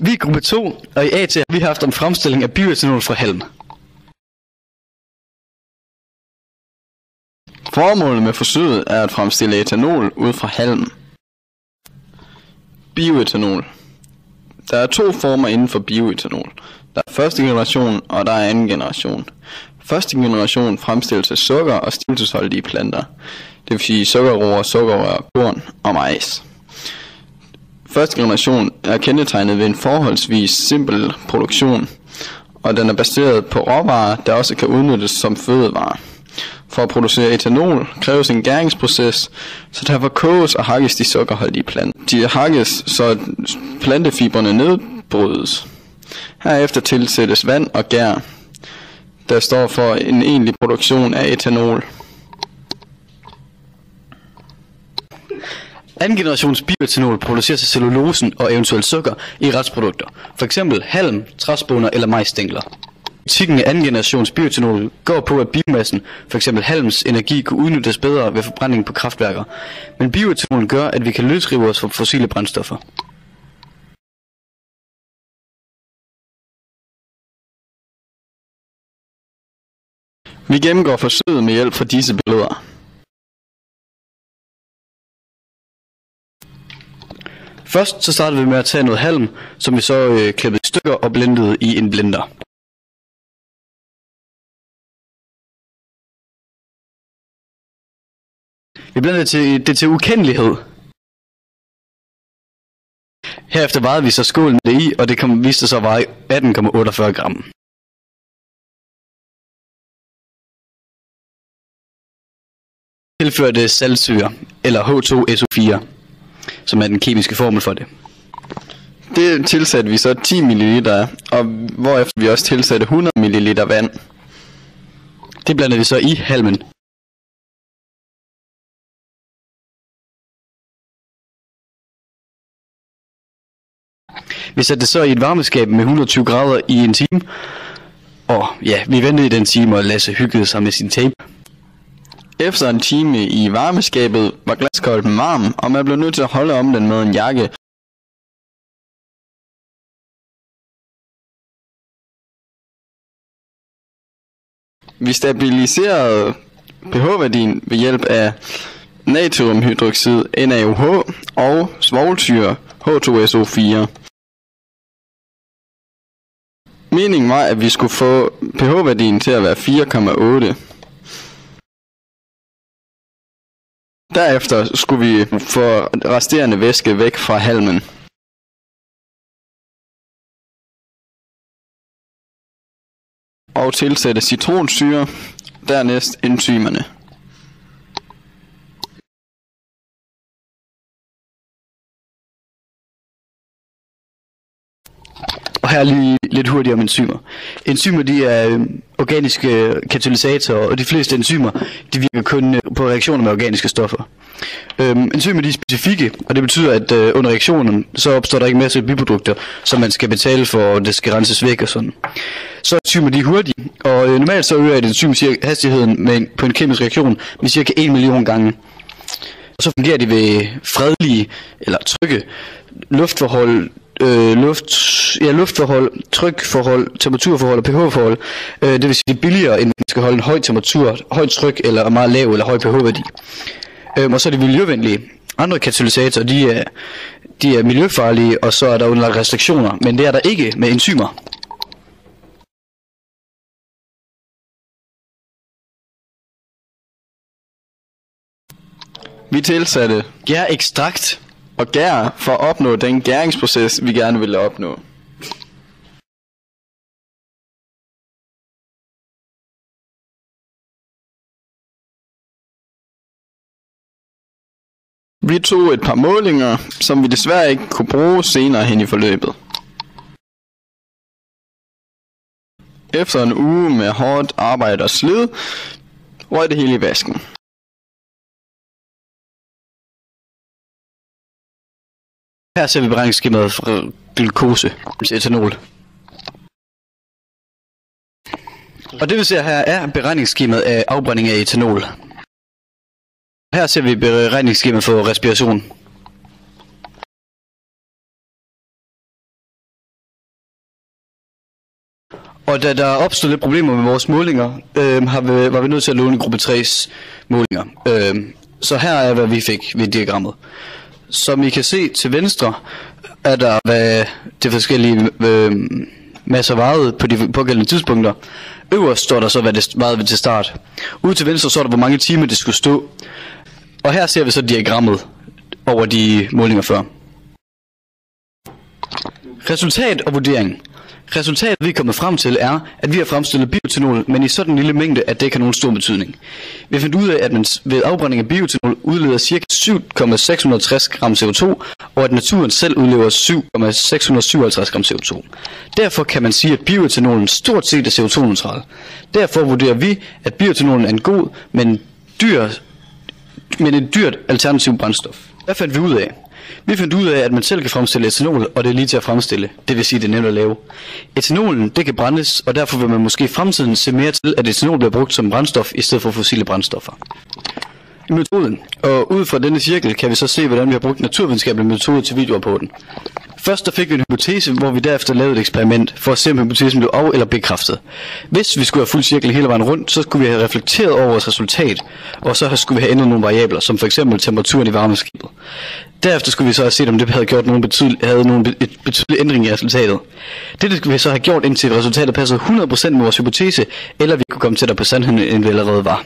Vi er gruppe 2, og i AT har vi haft om fremstilling af bioetanol fra halm. Formålet med forsøget er at fremstille etanol ud fra halm. Bioetanol. Der er 2 former inden for bioetanol. Der er første generation, og der er anden generation. Første generation fremstilles af sukker og stivelsesholdige planter. Det vil sige sukkerroer, sukkerrør, korn og majs. Første generation er kendetegnet ved en forholdsvis simpel produktion, og den er baseret på råvarer, der også kan udnyttes som fødevarer. For at producere etanol kræves en gæringsproces, så derfor koges og hakkes de sukkerholdige planter. De hakkes, så plantefibrene nedbrydes. Herefter tilsættes vand og gær, der står for en egentlig produktion af etanol. Anden generations bioetanol produceres af cellulosen og eventuelt sukker i retsprodukter, f.eks. halm, træspåner eller majsstængler. Kritikken af anden generations bioetanol går på, at biomassen, f.eks. halms energi, kunne udnyttes bedre ved forbrænding på kraftværker, men bioetanol gør, at vi kan løsrive os fra fossile brændstoffer. Vi gennemgår forsøget med hjælp fra disse billeder. Først så starter vi med at tage noget halm, som vi så klippede i stykker og blendede i en blender. Vi blendede det til ukendelighed. Herefter vejede vi så skålen med det i, og det viste sig at veje 18,48 gram. Tilførte saltsyre, eller H2SO4, som er den kemiske formel for det. Det tilsatte vi så 10 ml af, og hvorefter vi også tilsatte 100 ml vand. Det blandede vi så i halmen. Vi satte det så i et varmeskab med 120 grader i en time, og ja, vi ventede i den time, og Lasse hyggede sig med sin tape. Efter en time i varmeskabet var glaskolben varm, og man blev nødt til at holde om den med en jakke. Vi stabiliserede pH-værdien ved hjælp af natriumhydroxid NaOH og svovlsyre H2SO4. Meningen var, at vi skulle få pH-værdien til at være 4,8. Derefter skulle vi få resterende væske væk fra halmen. Og tilsætte citronsyre, dernæst enzymerne. Og her lige lidt hurtigt om enzymer. Enzymer, de er organiske katalysatorer, og de fleste enzymer, de virker kun på reaktioner med organiske stoffer. Enzymer, de er specifikke, og det betyder, at under reaktionen, så opstår der ikke en masse biprodukter, som man skal betale for, og det skal renses væk og sådan. Så enzymer, de er hurtige, og normalt så øger et enzym hastigheden på en kemisk reaktion med cirka 1 million gange. Og så fungerer de ved fredelige eller trygge luftforhold, luftforhold, trykforhold, temperaturforhold og pH-forhold. Det vil sige, det er billigere, end man skal holde en høj temperatur, højt tryk eller meget lav eller høj pH-værdi. Og så er de miljøvenlige. Andre katalysatorer, de er miljøfarlige, og så er der underlagt restriktioner, men det er der ikke med enzymer. Vi tilsatte Gærekstrakt og gær for at opnå den gæringsproces, vi gerne ville opnå. Vi tog et par målinger, som vi desværre ikke kunne bruge senere hen i forløbet. Efter en uge med hårdt arbejde og slid, røg det hele i vasken. Her ser vi beregningsskemaet for glukose, etanol. Og det vi ser her er beregningsskemaet af afbrænding af etanol. Her ser vi beregningsskemaet for respiration. Og da der opstod lidt problemer med vores målinger, var vi nødt til at låne gruppe 3's målinger. Så her er, hvad vi fik ved diagrammet. Som I kan se til venstre, er der, hvad de forskellige masser vejede på de pågældende tidspunkter. Øverst står der så, hvad det vejede ved til start. Ude til venstre står der, hvor mange timer det skulle stå. Og her ser vi så diagrammet over de målinger før. Resultat og vurdering. Resultatet, vi er kommet frem til, er, at vi har fremstillet bioetanol, men i sådan en lille mængde, at det ikke har nogen stor betydning. Vi har fundet ud af, at man ved afbrænding af bioetanol udleder ca. 7,660 gram CO2, og at naturen selv udleder 7,657 gram CO2. Derfor kan man sige, at bioetanolen stort set er CO2-neutral. Derfor vurderer vi, at bioetanolen er en god, men et dyrt alternativ brændstof. Hvad fandt vi ud af? Vi fandt ud af, at man selv kan fremstille etanol, og det er lige til at fremstille. Det vil sige, det er nemt at lave. Etanolen, det kan brændes, og derfor vil man måske i fremtiden se mere til, at etanol bliver brugt som brændstof, i stedet for fossile brændstoffer. Metoden. Og ud fra denne cirkel kan vi så se, hvordan vi har brugt naturvidenskabelige metoder til videorapporten. Først der fik vi en hypotese, hvor vi derefter lavede et eksperiment, for at se om hypotesen blev af- eller bekræftet. Hvis vi skulle have fuld cirkel hele vejen rundt, så skulle vi have reflekteret over vores resultat, og så skulle vi have ændret nogle variabler, som f.eks. temperaturen i varmeskibet. Derefter skulle vi så have set, om det havde gjort nogen betydelig ændring i resultatet. Det skulle vi så have gjort, indtil resultatet passede 100% med vores hypotese, eller vi kunne komme tættere på sandheden, end vi allerede var.